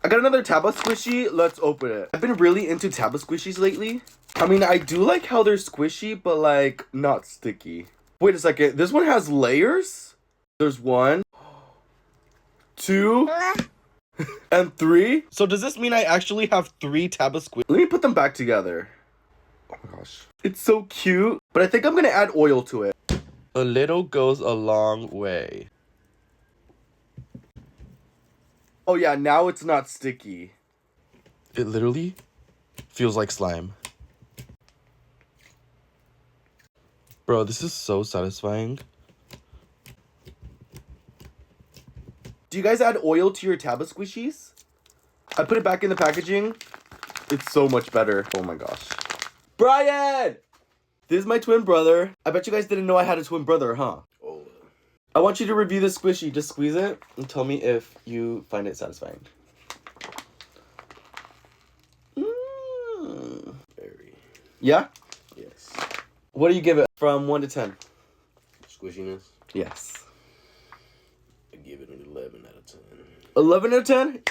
I got another taba squishy. Let's open it. I've been really into taba squishies lately. I mean, I do like how they're squishy, but like not sticky. Wait a second. This one has layers? There's 1, 2, and 3. So does this mean I actually have 3 taba squishies? Let me put them back together. Oh my gosh. It's so cute. But I think I'm gonna add oil to it. A little goes a long way. Oh yeah, now it's not sticky. It literally feels like slime. Bro, this is so satisfying. Do you guys add oil to your taba squishies? I put it back in the packaging. It's so much better. Oh my gosh. Brian! This is my twin brother. I bet you guys didn't know I had a twin brother, huh? Oh. I want you to review this squishy. Just squeeze it and tell me if you find it satisfying. Very. Yeah? Yes. What do you give it from 1 to 10? Squishiness? Yes. I give it an 11 out of 10. 11 out of 10?